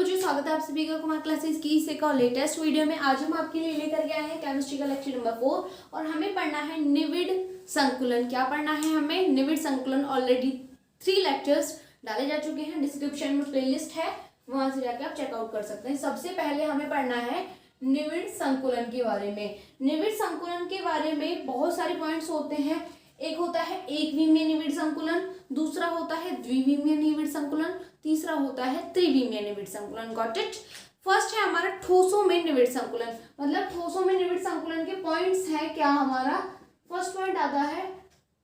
बच्चों, स्वागत है आप सभी का कुमार क्लासेस की इस एक और लेटेस्ट वीडियो में। आज हम आपके लिए लेकर के आए हैं केमिस्ट्री का लेक्चर नंबर 4 और हमें पढ़ना है निविड़ संकुलन। क्या पढ़ना है हमें? निविड़ संकुलन। ऑलरेडी 3 लेक्चर्स डाले जा चुके हैं, डिस्क्रिप्शन में प्लेलिस्ट है, वहां से जाके आप चेकआउट कर सकते हैं। सबसे पहले हमें पढ़ना है निविड़ संकुलन के बारे में। निविड़ संकुलन के बारे में बहुत सारे पॉइंट्स होते हैं। एक होता है एक विमीय निविड़ संकुलन, दूसरा होता है द्विविमीय निविड़ संकुलन, तीसरा होता है त्रिविमीय निविड़ संकुलन। Got it? फर्स्ट है हमारा ठोसों में निविड़ संकुलन। मतलब ठोसों में निविड़ संकुलन के पॉइंट्स है क्या? हमारा फर्स्ट पॉइंट आता है,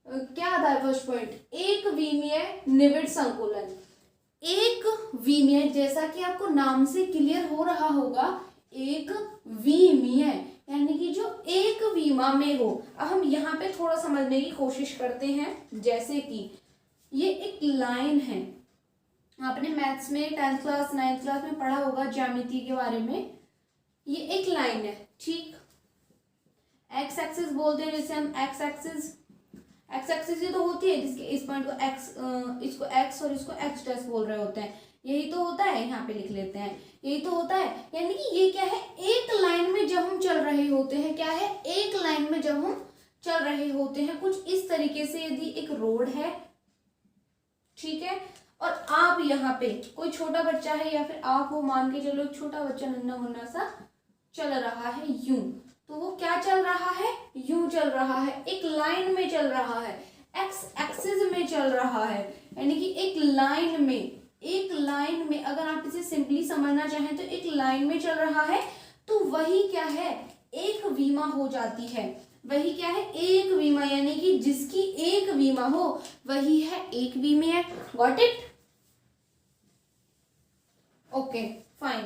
क्या आता है फर्स्ट पॉइंट? एक विमीय निविड़ संकुलन। एक विमीय, जैसा कि आपको नाम से क्लियर हो रहा होगा, एक विमीय यानी कि जो एक विमा में हो। अब हम यहाँ पे थोड़ा समझने की कोशिश करते हैं। जैसे कि ये एक लाइन है, आपने मैथ्स में 10th क्लास 9th क्लास में पढ़ा होगा ज्यामिति के बारे में। ये एक लाइन है, ठीक। एक्स एक्सिस बोलते हैं जिसे हम एक्स एक्सिस ये तो होती है जिसके इस पॉइंट को एक्स, इसको एक्स और इसको एक्स डैश बोल रहे होते हैं। यही तो होता है, यहाँ पे लिख लेते हैं, यही तो होता है। यानी कि ये क्या है? एक लाइन में जब हम चल रहे होते हैं, क्या है? एक लाइन में जब हम चल रहे होते हैं कुछ इस तरीके से। यदि एक रोड है, ठीक है, और आप यहाँ पे कोई छोटा बच्चा है या फिर आप वो मान के चलो एक छोटा बच्चा नन्हा मुन्ना सा चल रहा है यूं, तो वो क्या चल रहा है? यूं चल रहा है, एक लाइन में चल रहा है, एक्स एक्सिस में चल रहा है। यानी कि एक लाइन में अगर आप इसे सिंपली समझना चाहें तो एक लाइन में चल रहा है, तो वही क्या है? एक विमा हो जाती है। वही क्या है? एक विमा, यानी कि जिसकी एक विमा हो वही है एक विमीय। Got it? Okay fine.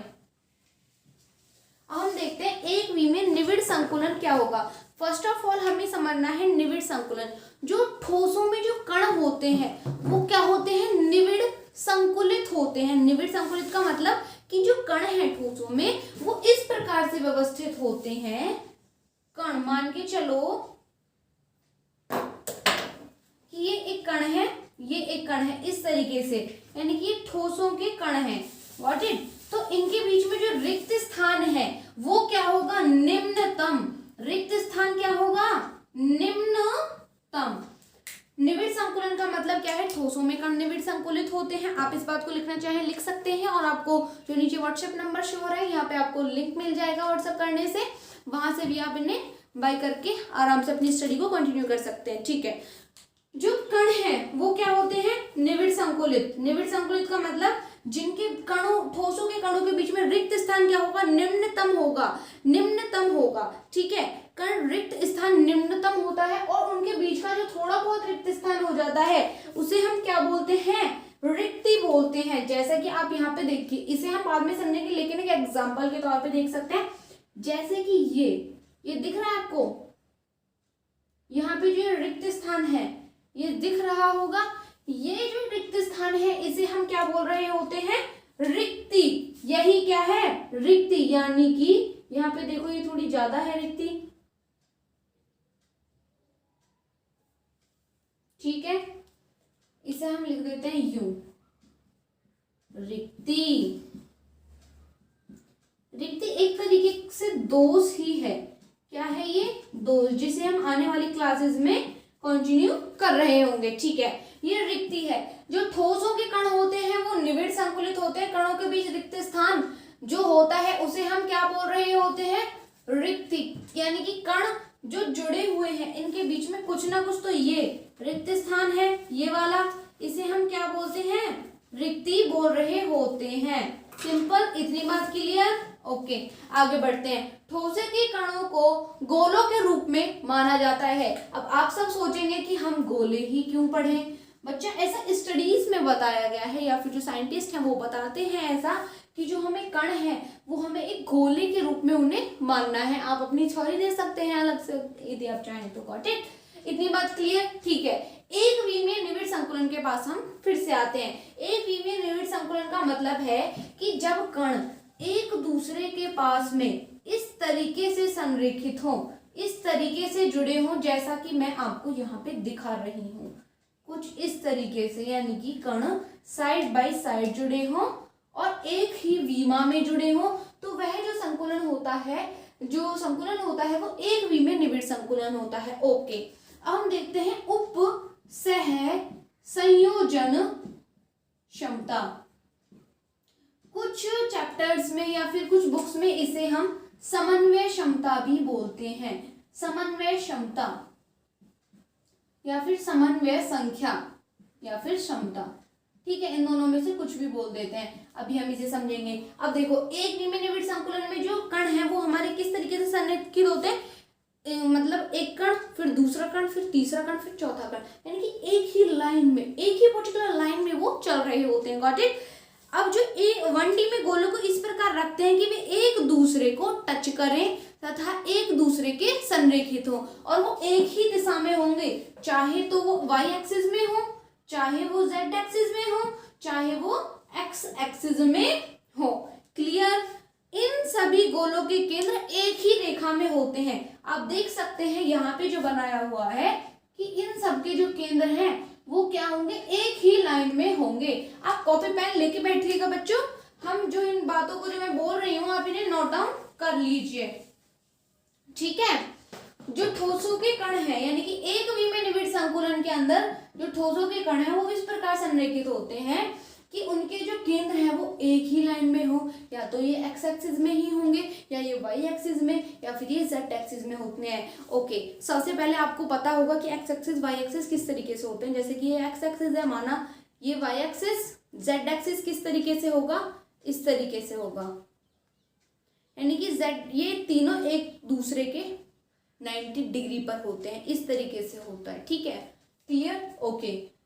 हम देखते हैं एक विमीय निविड़ संकुलन क्या होगा। फर्स्ट ऑफ ऑल हमें समझना है निविड़ संकुलन। जो ठोसों में जो कण होते हैं वो क्या होते हैं? निविड़ संकुलित होते हैं। निविड़ संकुलित का मतलब कि जो कण है ठोसों में वो इस प्रकार से व्यवस्थित होते हैं। कण मान के चलो कि ये एक कण है, ये एक कण है, इस तरीके से, यानी कि ये ठोसों के कण हैं। What it? तो इनके बीच में जो रिक्त स्थान है वो क्या होगा? निम्नतम। रिक्त स्थान क्या होगा? निम्नतम। निविड़ संकुलन का मतलब क्या है? ठोसों में कण निविड़ संकुलित होते हैं। आप इस बात को लिखना चाहें लिख सकते हैं, और आपको जो नीचे व्हाट्सएप नंबर शो हो रहा है यहाँ पे आपको लिंक मिल जाएगा व्हाट्सएप करने से, वहां से भी आप इन्हें बाय करके आराम से अपनी स्टडी को कंटिन्यू कर सकते हैं। ठीक है, जो कण है वो क्या होते हैं? निविड़ संकुलित। निविड़ संकुलित का मतलब जिनके कणों, ठोसों के कणों के बीच में रिक्त स्थान क्या होगा? निम्नतम होगा, निम्नतम होगा। ठीक है, कण रिक्त स्थान निम्नतम होता है, और उनके बीच का जो थोड़ा बहुत रिक्त स्थान हो जाता है उसे हम क्या बोलते हैं? रिक्ति बोलते हैं। जैसा कि आप यहाँ पे देखिए, इसे हम बाद में समझेंगे, लेकिन एक एग्जाम्पल के तौर पे देख सकते हैं। जैसे कि ये दिख रहा है आपको, यहाँ पे जो रिक्त स्थान है ये दिख रहा होगा। ये जो रिक्त स्थान है इसे हम क्या बोल रहे होते हैं? रिक्ति। यही क्या है? रिक्ति। यानी कि यहाँ पे देखो ये थोड़ी ज्यादा है रिक्ति, ठीक है, इसे हम लिख देते हैं यूं, रिक्ति। रिक्ति एक तरीके से दोष ही है। क्या है ये? दोष, जिसे हम आने वाली क्लासेस में कंटिन्यू कर रहे होंगे। ठीक है, ये रिक्ति है। जो ठोसों के कण होते हैं वो निविड़ संकुलित होते हैं। कणों के बीच रिक्त स्थान जो होता है उसे हम क्या बोल रहे होते हैं? रिक्ति। यानी कि कण जो जुड़े हुए हैं इनके बीच में कुछ ना कुछ तो ये रिक्त स्थान है, ये वाला, इसे हम क्या बोलते हैं? रिक्ति बोल रहे होते हैं। सिंपल, इतनी बात क्लियर? ओके, आगे बढ़ते हैं। ठोसे के कणों को गोलों के रूप में माना जाता है। अब आप सब सोचेंगे कि हम गोले ही क्यों पढ़ें? बच्चा, ऐसा स्टडीज में बताया गया है, या फिर जो साइंटिस्ट हैं वो बताते हैं ऐसा कि जो हमें कण है वो हमें एक गोले के रूप में उन्हें मानना है। आप अपनी थ्योरी दे सकते हैं अलग से यदि आप चाहें तो। Got it? इतनी बात क्लियर? ठीक है, एक विमीय निविड़ संकुलन के पास हम फिर से आते हैं। एक विमीय निविड़ संकुलन का मतलब है कि जब कण एक दूसरे के पास में इस तरीके से संरेखित हो, इस तरीके से जुड़े हों, जैसा कि मैं आपको यहाँ पे दिखा रही हूँ, कुछ इस तरीके से, यानी कि कण साइड बाय साइड जुड़े हों और एक ही विमा में जुड़े हो तो वह जो संकुलन होता है वो एक वी में निविड़ संकुलन होता है। ओके, अब हम देखते हैं उप सह संयोजन क्षमता। कुछ चैप्टर्स में या फिर कुछ बुक्स में इसे हम समन्वय क्षमता भी बोलते हैं, समन्वय क्षमता या फिर समन्वय संख्या या फिर क्षमता। ठीक है, इन दोनों में से कुछ भी बोल देते हैं, अभी हम इसे समझेंगे। अब देखो, एक वी में निविड़ संकुलन में जो कण है वो हमारे किस तरीके से संरेखित होते हैं, मतलब एक कण, फिर दूसरा कण, फिर तीसरा कण, फिर चौथा कण, यानी कि एक ही लाइन में, एक ही पर्टिकुलर लाइन में वो चल रहे होते हैं। Got it. अब जो 1D में गोलों को इस प्रकार रखते हैं कि वे एक दूसरे को टच करें तथा एक दूसरे के संरेखित हो और वो एक ही दिशा में होंगे, चाहे तो वो y एक्सिस में हो, चाहे वो z एक्सिस में हो, चाहे वो x एक्सिस में हो। क्लियर। इन सभी गोलों के केंद्र एक ही रेखा में होते हैं। आप देख सकते हैं यहाँ पे जो बनाया हुआ है कि इन सबके जो केंद्र हैं वो क्या होंगे, एक ही लाइन में होंगे। आप कॉपी पेन लेके बैठिएगा बच्चों, हम जो इन बातों को जो मैं बोल रही हूँ आप इन्हें नोट डाउन कर लीजिए। ठीक है, जो ठोसों के कण है, यानी कि एक वी में निविड़ संकुलन के अंदर जो ठोसों के कण है वो इस प्रकार संरेखित होते हैं कि उनके जो केंद्र है वो एक ही लाइन में हो, या तो ये x एक्सिस में ही होंगे या ये y एक्सिस में या फिर ये z एक्सिस में होते हैं। ओके, सबसे पहले आपको पता होगा कि x एक्सिस y एक्सिस किस तरीके से होते हैं। जैसे कि ये x एक्सिस है, माना ये y एक्सिस, z एक्सिस किस तरीके से होगा, इस तरीके से होगा, यानी कि z, ये तीनों एक दूसरे के 90 डिग्री पर होते हैं, इस तरीके से होता है। ठीक है, क्लियर। ओके,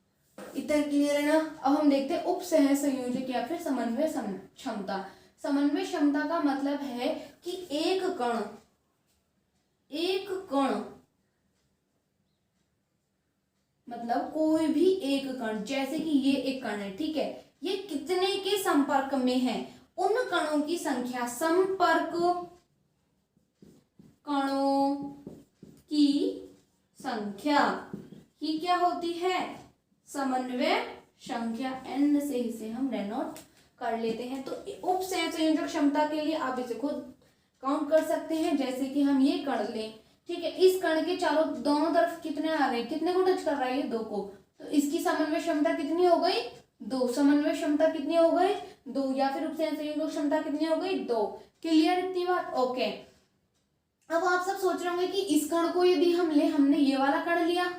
इतना क्लियर है ना। अब हम देखते हैं उप सह संयोजक या फिर समन्वय क्षमता। समन्वय क्षमता का मतलब है कि एक कण मतलब कोई भी एक कण, जैसे कि ये एक कण है, ठीक है, ये कितने के संपर्क में है, उन कणों की संख्या, संपर्क कणों की संख्या ही क्या होती है, समन्वय संख्या। n से इसे हम डेनोट कर लेते हैं। तो उप सह संयोजक क्षमता के लिए आप इसे खुद काउंट कर सकते हैं। जैसे कि हम ये कण लें, ठीक है, इस कण के चारों दोनों तरफ कितने आ रहे हैं, कितने को टच कर रहा है, ये 2 को, तो इसकी समन्वय क्षमता कितनी हो गई, 2। समन्वय क्षमता कितनी हो गई, 2, या फिर उप सह संयोजक क्षमता कितनी हो गई, 2। क्लियर इतनी बात। ओके, अब आप सब सोच रहे होंगे कि इस कण को यदि हम ले, हमने ये वाला कण लिया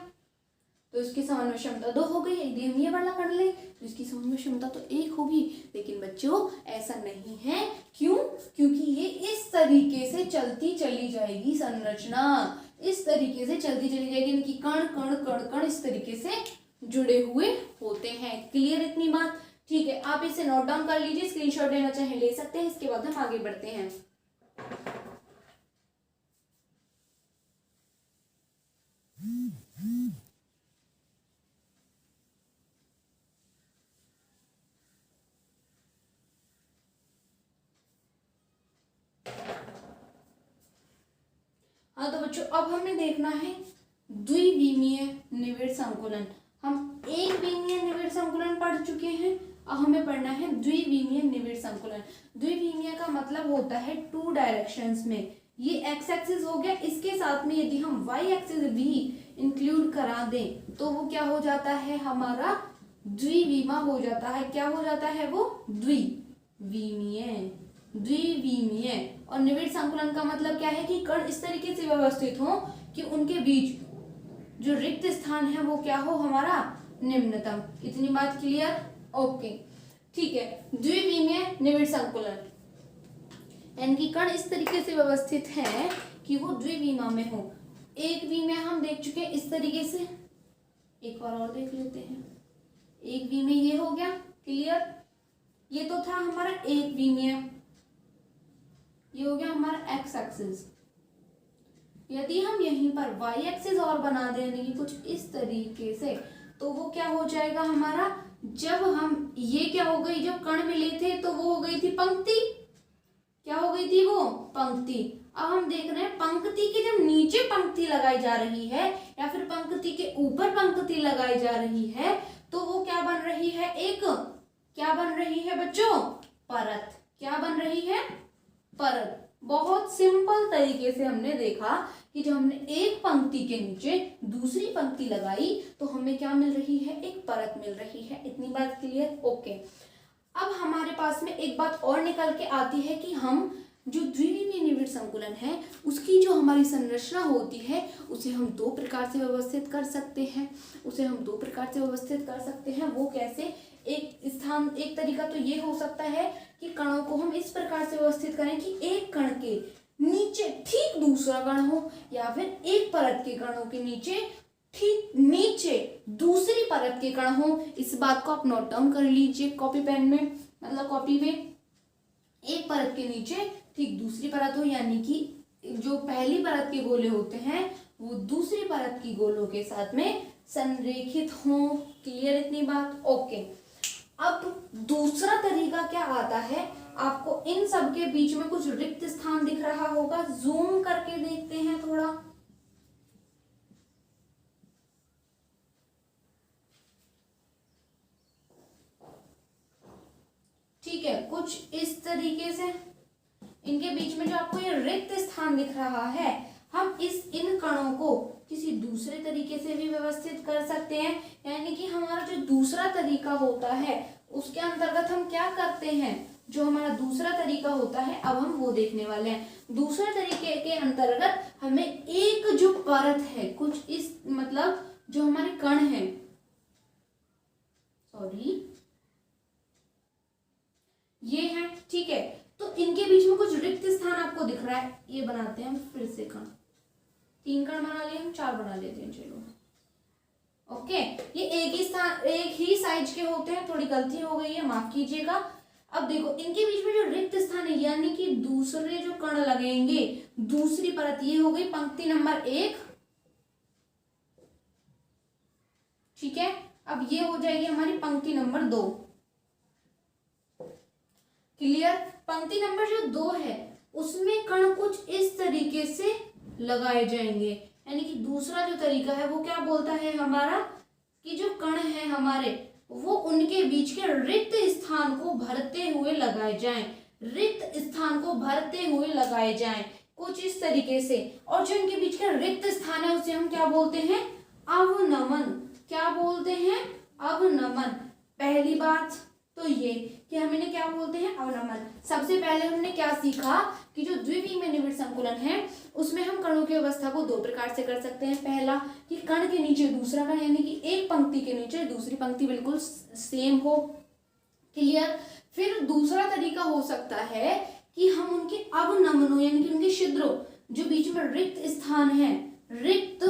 तो इसकी समन्वय क्षमता 2 हो गई, यदि हम ये वाला कण ले तो इसकी समन्वय क्षमता तो 1 होगी। लेकिन बच्चों ऐसा नहीं है, क्यों, क्योंकि ये इस तरीके से चलती चली जाएगी, संरचना इस तरीके से चलती चली जाएगी, यानी कि कण कण कण कण इस तरीके से जुड़े हुए होते हैं। क्लियर इतनी बात। ठीक है, आप इसे नोट डाउन कर लीजिए, स्क्रीनशॉट लेना चाहे ले सकते हैं। इसके बाद हम आगे बढ़ते हैं। हाँ, तो बच्चों अब हमें देखना है द्विविमीय निविड़ संकुलन। हम एक विमीय निविड़ संकुलन पढ़ चुके हैं, अब हमें पढ़ना है द्विविमीय निविड़ संकुलन। द्विविमीय का मतलब होता है 2 डायरेक्शंस में। ये x एक्सिस हो गया, इसके साथ में यदि हम y एक्सिस भी इंक्लूड करा दें तो वो क्या हो जाता है, हमारा द्विविमा हो जाता है। क्या हो जाता है वो, द्विविमीय। और निविड़ संकुलन का मतलब क्या है कि कण इस तरीके से व्यवस्थित हो कि उनके बीच जो रिक्त स्थान है वो क्या हो, हमारा निम्नतम। इतनी बात क्लियर। ओके, ठीक है, द्विविमीय निविड़ संकुलन यानी कि कण इस तरीके से व्यवस्थित है कि वो द्विविमा में हो। एक विमीय हम देख चुके हैं इस तरीके से, एक बार और देख लेते हैं। एक विमीय ये हो गया, क्लियर। ये तो था हमारा एक विमीय, ये हो गया हमारा x एक्सिस। यदि हम यहीं पर y एक्सिस और बना देंगे कुछ इस तरीके से, तो वो क्या हो जाएगा हमारा, जब हम ये क्या हो गई, जब कण मिले थे तो वो हो गई थी पंक्ति। क्या हो गई थी वो, पंक्ति। अब हम देख रहे हैं पंक्ति के जब नीचे पंक्ति लगाई जा रही है या फिर पंक्ति के ऊपर पंक्ति लगाई जा रही है तो वो क्या बन रही है, एक क्या बन रही है बच्चों, परत। क्या क्या बन रही है, परत। बहुत सिंपल तरीके से हमने देखा कि जब हमने एक पंक्ति के नीचे दूसरी पंक्ति लगाई तो हमें क्या मिल रही है, एक परत मिल रही है। इतनी बात क्लियर, ओके। अब हमारे पास में एक बात और निकल के आती है कि हम जो द्विविमीय निविड़ संकुलन है उसकी जो हमारी संरचना होती है उसे हम दो प्रकार से व्यवस्थित कर सकते हैं। वो कैसे, एक तरीका तो ये हो सकता है कि कणों को हम इस प्रकार से व्यवस्थित करें कि एक कण के नीचे ठीक दूसरा कण हो, या फिर एक परत के कणों के नीचे ठीक नीचे दूसरी परत के कण हो। इस बात को आप नोट डाउन कर लीजिए कॉपी पेन में, मतलब कॉपी में। एक परत के नीचे ठीक दूसरी परत हो, यानी कि जो पहली परत के गोले होते हैं वो दूसरी परत की गोलों के साथ में संरेखित हों। क्लियर इतनी बात, ओके। अब दूसरा तरीका क्या आता है, आपको इन सब के बीच में कुछ रिक्त स्थान दिख रहा होगा, जूम करके देखते हैं थोड़ा। ठीक है, कुछ इस तरीके से इनके बीच में जो आपको ये रिक्त स्थान दिख रहा है, हम इन कणों को किसी दूसरे तरीके से भी व्यवस्थित कर सकते हैं। यानी कि हमारा जो दूसरा तरीका होता है उसके अंतर्गत हम क्या करते हैं, जो हमारा दूसरा तरीका होता है अब हम वो देखने वाले हैं। दूसरे तरीके के अंतर्गत हमें एक जो परत है, कुछ इस मतलब जो हमारे कण हैं, ये है, ठीक है। तो इनके बीच में कुछ रिक्त स्थान आपको दिख रहा है, ये बनाते हैं हम फिर से कण। 3 कण बना लिए हम, 4 बना लेते हैं, चलो ओके। ये एक ही साइज के होते हैं, थोड़ी गलती हो गई है, माफ कीजिएगा। अब देखो इनके बीच में जो रिक्त स्थान है, यानी कि दूसरे जो कण लगेंगे, दूसरी परत, ये हो गई पंक्ति नंबर 1, ठीक है। अब ये हो जाएगी हमारी पंक्ति नंबर 2। क्लियर। पंक्ति नंबर जो 2 है उसमें कण कुछ इस तरीके से लगाए जाएंगे, यानी कि दूसरा जो तरीका है वो क्या बोलता है हमारा, कि जो कण है हमारे वो उनके बीच के रिक्त स्थान को भरते हुए लगाए जाएं, कुछ इस तरीके से। और जो इनके बीच का रिक्त स्थान है उसे हम क्या बोलते हैं, अवनमन। क्या बोलते हैं, अवनमन। पहली बात तो ये कि हम इन्हें क्या बोलते हैं, अवनमन। सबसे पहले हमने क्या सीखा कि जो द्विविमीय निविड़ संकुलन है उसमें हम कणों की व्यवस्था को 2 प्रकार से कर सकते हैं। पहला कि कण के नीचे दूसरा कण, यानी कि एक पंक्ति के नीचे दूसरी पंक्ति बिल्कुल सेम हो। क्लियर। फिर दूसरा तरीका हो सकता है कि हम उनके अवनमनों, यानी कि उनके छिद्रों, जो बीच में रिक्त स्थान है, रिक्त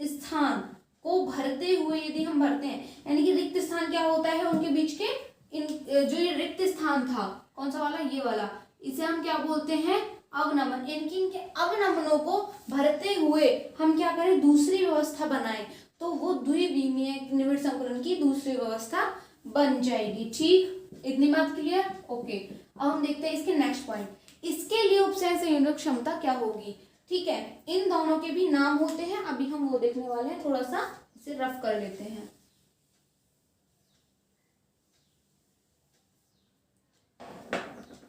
स्थान को भरते हुए यदि हम भरते हैं, यानी कि रिक्त स्थान क्या होता है, उनके बीच के जो ये रिक्त स्थान था, कौन सा वाला, ये वाला, इसे हम क्या बोलते हैं, अवनमन। इनके अवनमनों को भरते हुए हम क्या करें, दूसरी व्यवस्था बनाएं, तो वो द्विविमीय निविड़ संकुलन की दूसरी व्यवस्था बन जाएगी। ठीक, इतनी बात क्लियर, ओके। अब हम देखते हैं इसके नेक्स्ट पॉइंट। इसके लिए उपसय संयोजक क्षमता क्या होगी। ठीक है, इन दोनों के भी नाम होते हैं, अभी हम वो देखने वाले हैं, थोड़ा सा इसे रफ कर लेते हैं।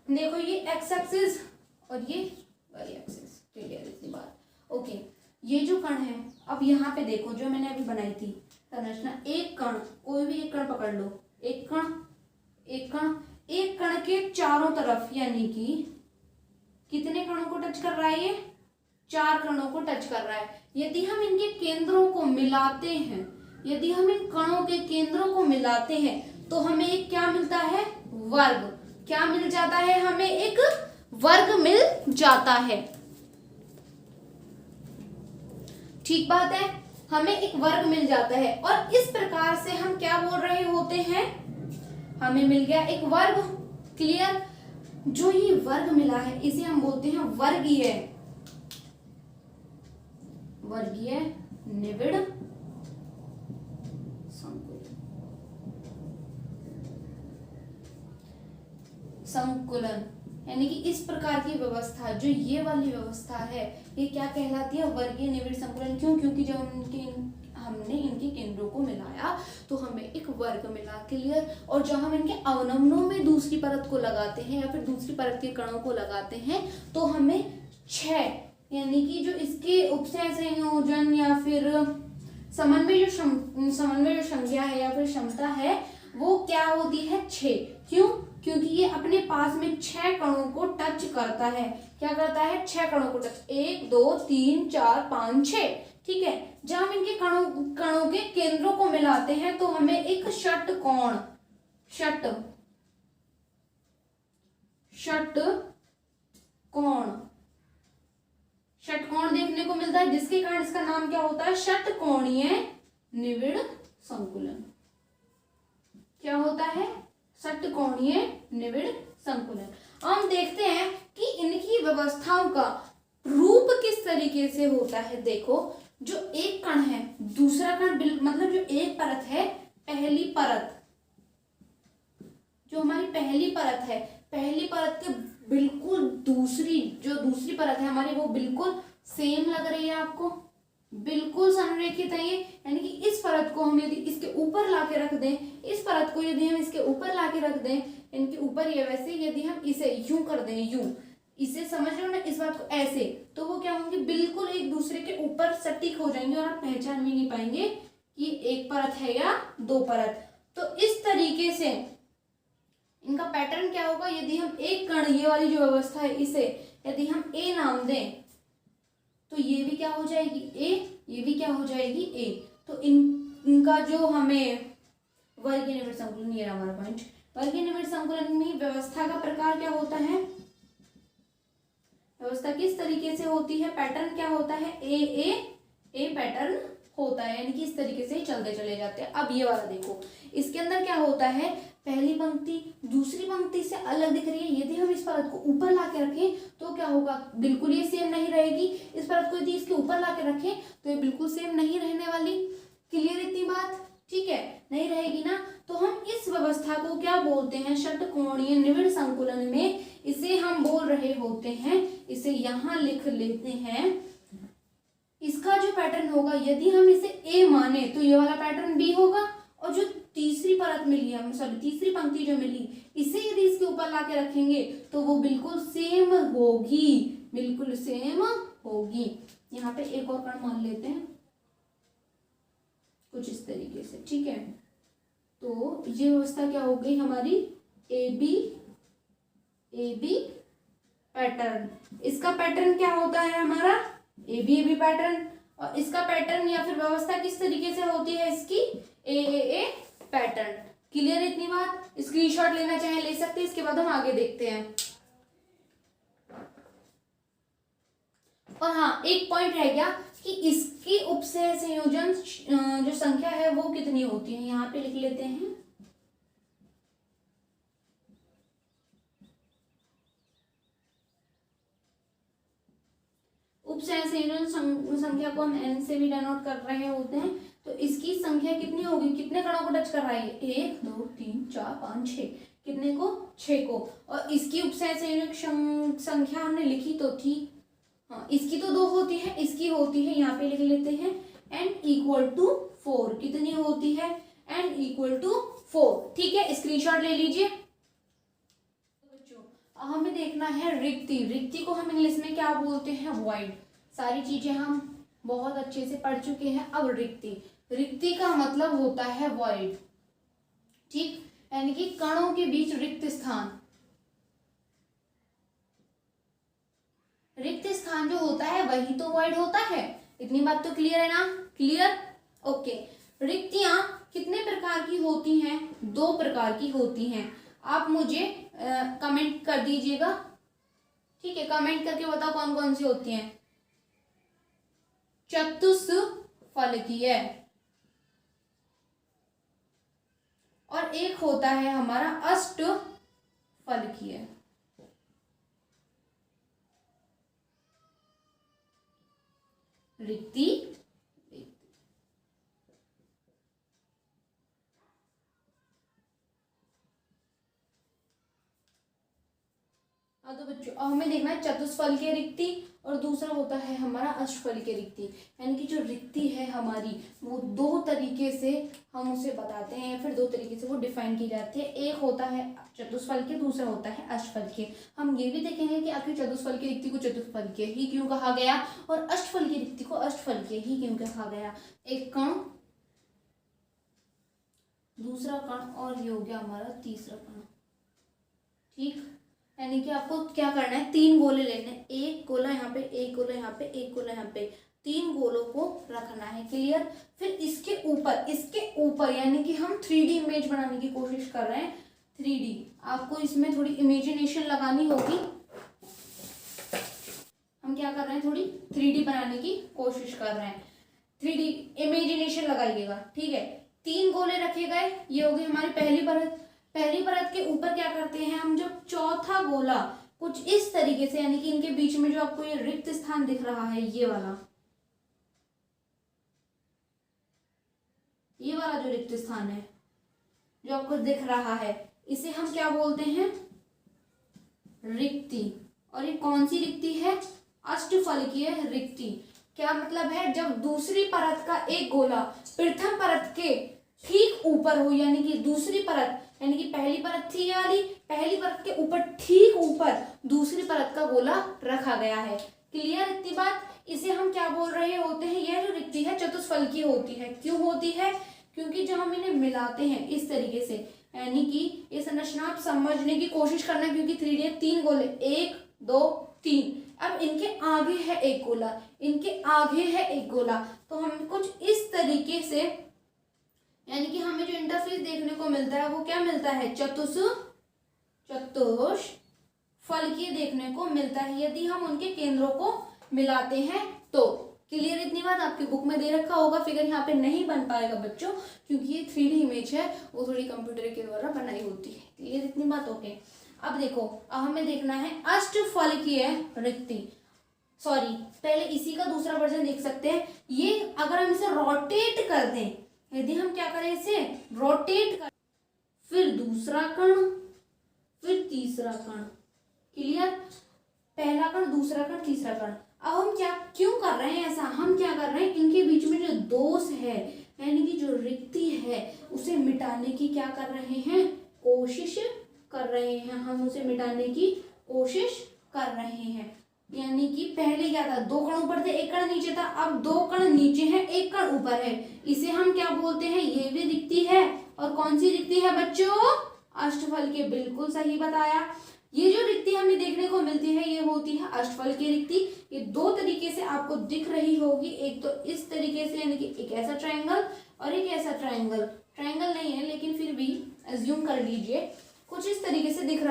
देखो ये एक्स एक्सिस और ये वाई एक्सिस, क्लियर इतनी बात, ओके। ये जो कण है, अब यहाँ पे देखो जो मैंने अभी बनाई थी संरचना, एक कण, कोई भी एक कण पकड़ लो, एक कण के चारों तरफ, यानी कि कितने कणों को टच कर रहा है, ये 4 कणों को टच कर रहा है। यदि हम इनके केंद्रों को मिलाते हैं, यदि हम इन कणों के केंद्रों को मिलाते हैं तो हमें एक क्या मिलता है, वर्ग। क्या मिल जाता है, हमें एक वर्ग मिल जाता है। ठीक बात है, हमें एक वर्ग मिल जाता है। और इस प्रकार से हम क्या बोल रहे होते हैं, हमें मिल गया एक वर्ग। क्लियर। जो ये वर्ग मिला है इसे हम बोलते हैं वर्गीय निविड़ संकुलन। यानी कि इस प्रकार की व्यवस्था, जो ये वाली व्यवस्था है, ये क्या कहलाती है, वर्गीय निविड़ संकुलन। क्यों, क्योंकि जब हमने इनके केंद्रों को मिलाया तो हमें एक वर्ग मिला। क्लियर। और जब हम इनके अवनमनों में दूसरी परत को लगाते हैं या फिर दूसरी परत के कणों को लगाते हैं तो हमें 6, यानी कि जो इसके उपसय संयोजन या फिर समन्वय जो संख्या है या फिर क्षमता है वो क्या होती है, 6। क्यों? क्योंकि ये अपने पास में 6 कणों को टच करता है। क्या करता है? 6 कणों को टच, 1 2 3 4 5 6। ठीक है। जब हम इनके कणों के केंद्रों को मिलाते हैं तो हमें एक षटकोण षटकोण देखने को मिलता है, जिसके कारण इसका नाम क्या होता है, षटकोणीय निविड़ संकुलन। क्या होता है? षटकोणीय निविड़ संकुलन। हम देखते हैं कि इनकी व्यवस्थाओं का रूप किस तरीके से होता है। देखो, जो एक कण है, दूसरा कण, मतलब जो एक परत है, पहली परत, जो हमारी पहली परत है, पहली परत के बिल्कुल दूसरी परत है हमारी, वो बिल्कुल सेम लग रही है आपको, बिल्कुल संरेखित है ये। यानी कि इस परत को हम यदि इसके ऊपर लाके रख दें, इस परत को यदि हम इसके ऊपर लाके रख दें, इनके ऊपर ये, वैसे यदि हम इसे यूं कर दें, यूं, इसे समझ रहे हो ना, इस बात को ऐसे, तो वो क्या होंगे, बिल्कुल एक दूसरे के ऊपर सटीक हो जाएंगे और आप पहचान भी नहीं पाएंगे कि एक परत है या 2 परत। तो इस तरीके से इनका पैटर्न क्या होगा, यदि हम एक कण, ये वाली जो व्यवस्था है, इसे यदि हम ए नाम दें तो ये भी क्या हो जाएगी, ए, ये भी क्या हो जाएगी, ए। तो इनका जो हमें वर्गीय निविड़ संकुलन, ये हमारा पॉइंट, वर्गीय निविड़ संकुलन में व्यवस्था का प्रकार क्या होता है, व्यवस्था किस तरीके से होती है, पैटर्न क्या होता है, ए पैटर्न होता है, यानी कि इस तरीके से चलते चले जाते हैं। अब ये वाला देखो, इसके अंदर क्या होता है, पहली पंक्ति दूसरी पंक्ति से अलग दिख रही है। यदि हम इस परत को ऊपर ला के रखें तो क्या होगा, बिल्कुल ये सेम नहीं रहेगी। इस परत को यदि इसके ऊपर ला के रखें तो ये बिल्कुल सेम नहीं रहने वाली। क्लियर इतनी बात? ठीक है, नहीं रहेगी ना। तो हम इस व्यवस्था को क्या बोलते हैं, षटकोणीय निविड़ संकुलन में इसे हम बोल रहे होते हैं, इसे यहां लिख लेते हैं। इसका जो पैटर्न होगा, यदि हम इसे ए माने तो ये वाला पैटर्न बी होगा, और जो तीसरी परत मिली है, सॉरी तीसरी पंक्ति जो मिली, इसे यदि इसके ऊपर ला के रखेंगे तो वो बिल्कुल सेम होगी, बिल्कुल सेम होगी। यहाँ पे एक और कण मान लेते हैं कुछ इस तरीके से। ठीक है, तो ये व्यवस्था क्या हो गई हमारी, ए बी पैटर्न। इसका पैटर्न क्या होता है हमारा, ए बी पैटर्न। और इसका पैटर्न या फिर व्यवस्था किस तरीके से होती है इसकी, ए पैटर्न। क्लियर इतनी बात? स्क्रीनशॉट लेना चाहे ले सकते हैं, इसके बाद हम आगे देखते हैं। और हाँ, एक पॉइंट रह गया कि इसकी उपसय संयोजन जो संख्या है वो कितनी होती है, यहाँ पे लिख लेते हैं। उपसय संयोजन संख्या को हम n से भी डिनोट कर रहे होते हैं। तो इसकी संख्या कितनी होगी, कितने कणों को टच कर रहा है, 1 2 3 4 5 6, कितने को, 6 को। और इसकी उपसय संयोजक संख्या हमने लिखी तो थी, हाँ, इसकी तो 2 होती है, इसकी होती है, यहाँ पे लिख लेते हैं n = 4। कितनी होती है, n = 4। ठीक है, स्क्रीनशॉट ले लीजिए। हमें देखना है रिक्ति को हम इंग्लिश में क्या बोलते हैं, वॉइड। सारी चीजें हम बहुत अच्छे से पढ़ चुके हैं। अब रिक्ति का मतलब होता है वॉइड। ठीक, यानी कि कणों के बीच रिक्त स्थान जो होता है वही तो वॉइड होता है। इतनी बात तो क्लियर है ना? Clear, okay. रिक्तियां कितने प्रकार की होती हैं, 2 प्रकार की होती हैं। आप मुझे कमेंट कर दीजिएगा। ठीक है, कमेंट करके बताओ कौन कौन सी होती हैं। चतुष्फलकीय और एक होता है हमारा अष्टफलकीय। रिक्ति हाँ तो बच्चों अब हमें देखना है चतुष्फल की रिक्ति और दूसरा होता है हमारा अष्टफल की रिक्ति। यानी कि जो रिक्ति है हमारी वो दो तरीके से हम उसे बताते हैं, फिर दो तरीके से वो डिफाइन की जाती है। एक होता है चतुष्फल के, दूसरा होता है अष्टफल के। हम ये भी देखेंगे कि आखिर चतुष्फल की रिक्ति को चतुष्फल के ही क्यों कहा गया और अष्टफल की रिक्ति को अष्टफल के ही क्यों कहा गया। एक कण, दूसरा कण और ये हो गया हमारा तीसरा कण। ठीक, यानी कि आपको क्या करना है, तीन गोले लेने हैं, एक गोला यहाँ पे, एक गोला यहाँ पे, एक गोला यहाँ पे, तीन गोलों को रखना है। क्लियर। फिर इसके ऊपर यानी कि हम 3D इमेज बनाने की कोशिश कर रहे हैं। 3D आपको इसमें थोड़ी इमेजिनेशन लगानी होगी। हम क्या कर रहे हैं, थोड़ी 3D बनाने की कोशिश कर रहे हैं। 3D इमेजिनेशन लगाइएगा। ठीक है, तीन गोले रखे गए, ये होगी हमारी पहली परत। पहली परत के ऊपर क्या करते हैं हम, जो चौथा गोला कुछ इस तरीके से, यानी कि इनके बीच में जो आपको ये रिक्त स्थान दिख रहा है, ये वाला जो रिक्त स्थान है जो आपको दिख रहा है, इसे हम क्या बोलते हैं, रिक्ति। और ये कौन सी रिक्ति है, अष्टफलकीय रिक्ति। क्या मतलब है, जब दूसरी परत का एक गोला प्रथम परत के ठीक ऊपर हो, यानी कि दूसरी परत, यानी कि पहली परत थी ये वाली, पहली परत के ऊपर ठीक ऊपर दूसरी परत का गोला रखा गया है। क्लियर इतनी बात। इसे हम क्या बोल रहे होते हैं, यह जो रिक्ति है चतुष्फलकीय होती है। क्यों होती है, क्योंकि जब हम इन्हें मिलाते हैं इस तरीके से, यानी कि ये संरचना आप समझने की कोशिश करना, क्योंकि 3D तीन गोले, 1 2 3, अब इनके आगे है एक गोला, इनके आगे है एक गोला, तो हम कुछ इस तरीके से, यानी कि हमें जो इंटरफेस देखने को मिलता है वो क्या मिलता है, चतुष्फलकीय देखने को मिलता है, यदि हम उनके केंद्रों को मिलाते हैं तो। क्लियर इतनी बात। आपकी बुक में दे रखा होगा, फिगर यहाँ पे नहीं बन पाएगा बच्चों, क्योंकि ये 3D इमेज है, वो थोड़ी कंप्यूटर के द्वारा बनाई होती है। क्लियर इतनी बात। ओके, अब देखो, अब हमें देखना है अष्टफलकीय रिक्ति। सॉरी, पहले इसी का दूसरा वर्जन देख सकते हैं। ये अगर हम इसे रोटेट कर दें, यदि हम क्या करें, इसे रोटेट कर, फिर दूसरा कण, फिर तीसरा कण। क्लियर, पहला कण, दूसरा कण, तीसरा कण। अब हम क्या क्यों कर रहे हैं ऐसा, हम क्या कर रहे हैं, इनके बीच में जो दोष है, यानी कि जो रिक्ति है, उसे मिटाने की क्या कर रहे हैं, कोशिश कर रहे हैं। हम उसे मिटाने की कोशिश कर रहे हैं। यानी कि पहले क्या था, दो कण ऊपर थे, एक कण नीचे था, अब दो कण नीचे हैं, एक कण ऊपर है, इसे हम क्या बोलते हैं, ये भी रिक्ति है। और कौन सी रिक्ति है बच्चों, अष्टफल के। बिल्कुल सही बताया। ये जो रिक्ति हमें देखने को मिलती है ये होती है अष्टफल की रिक्ति। ये दो तरीके से आपको दिख रही होगी, एक तो इस तरीके से, यानी कि एक ऐसा ट्रायंगल और एक ऐसा ट्रायंगल। ट्रायंगल नहीं है लेकिन फिर भी अज्यूम कर लीजिए, कुछ इस तरीके से दिख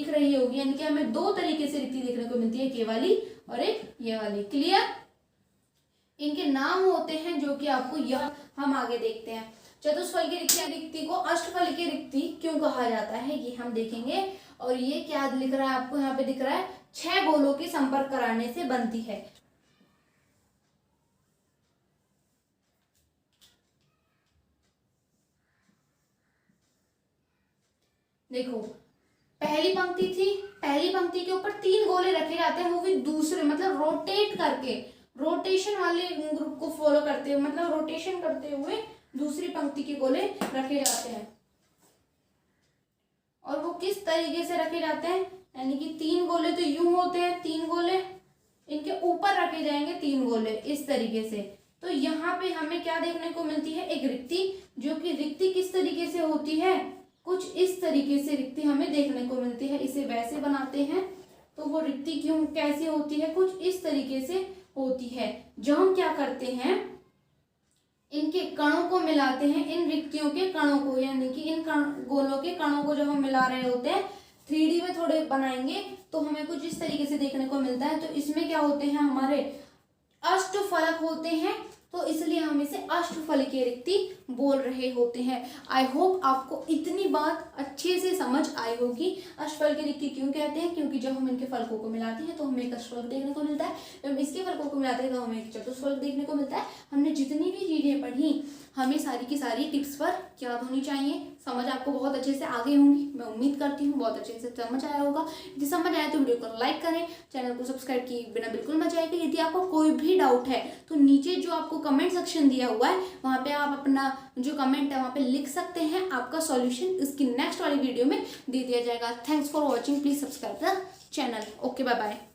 रही होगी, यानी कि हमें दो तरीके से रिक्ति देखने को मिलती है, एक ये वाली और एक ये वाली। क्लियर। इनके नाम होते हैं जो कि आपको यह हम आगे देखते हैं। चतुष्फल की रिक्ति को अष्टफल की रिक्ति क्यों कहा जाता है ये हम देखेंगे। और ये क्या लिख रहा है आपको, यहाँ पे दिख रहा है, 6 गोलों के संपर्क कराने से बनती है। देखो, पहली पंक्ति थी, पहली पंक्ति के ऊपर 3 गोले रखे जाते हैं, वो भी दूसरे, मतलब रोटेट करके, रोटेशन वाले ग्रुप को फॉलो करते हुए, मतलब रोटेशन करते हुए दूसरी पंक्ति के गोले रखे जाते हैं। और वो किस तरीके से रखे जाते हैं, यानी कि 3 गोले तो यूं होते हैं, 3 गोले इनके ऊपर रखे जाएंगे, 3 गोले इस तरीके से। तो यहाँ पे हमें क्या देखने को मिलती है, एक रिक्ति, जो कि रिक्ति किस तरीके से होती है, कुछ इस तरीके से रिक्ति हमें देखने को मिलती है। इसे वैसे बनाते हैं तो वो रिक्ति क्यों कैसे होती है, कुछ इस तरीके से होती है। जो हम क्या करते हैं, इनके कणों को मिलाते हैं, इन रिक्तियों के कणों को, यानी कि इन गोलों के कणों को जब हम मिला रहे होते हैं, 3D में थोड़े बनाएंगे तो हमें कुछ इस तरीके से देखने को मिलता है। तो इसमें क्या होते हैं, हमारे अष्टफलक होते हैं, तो इसलिए हम इसे अष्टफलकीय रिक्ति बोल रहे होते हैं। आई होप आपको इतनी बात अच्छे से समझ आई होगी। अष्टफलकीय रिक्ति क्यों कहते हैं, क्योंकि जब हम इनके फलकों को मिलाते हैं तो हमें एक अष्टफलक देखने को मिलता है, जब हम इसके फलकों को मिलाते हैं तो हमें एक चतुष्फलक देखने को मिलता है। हमने जितनी भी चीजें पढ़ी, हमें सारी की सारी टिप्स पर याद होनी चाहिए। समझ आपको बहुत अच्छे से आ गई होंगी, मैं उम्मीद करती हूँ बहुत अच्छे से समझ आया होगा। यदि समझ आया आए तो वीडियो को लाइक करें, चैनल को सब्सक्राइब किए बिना बिल्कुल मत जाइएगा। यदि आपको कोई भी डाउट है तो नीचे जो आपको कमेंट सेक्शन दिया हुआ है वहाँ पे आप अपना जो कमेंट है वहाँ पे लिख सकते हैं, आपका सॉल्यूशन इसकी नेक्स्ट वाली वीडियो में दे दिया जाएगा। Thanks for watching, please subscribe the channel. Okay, bye bye.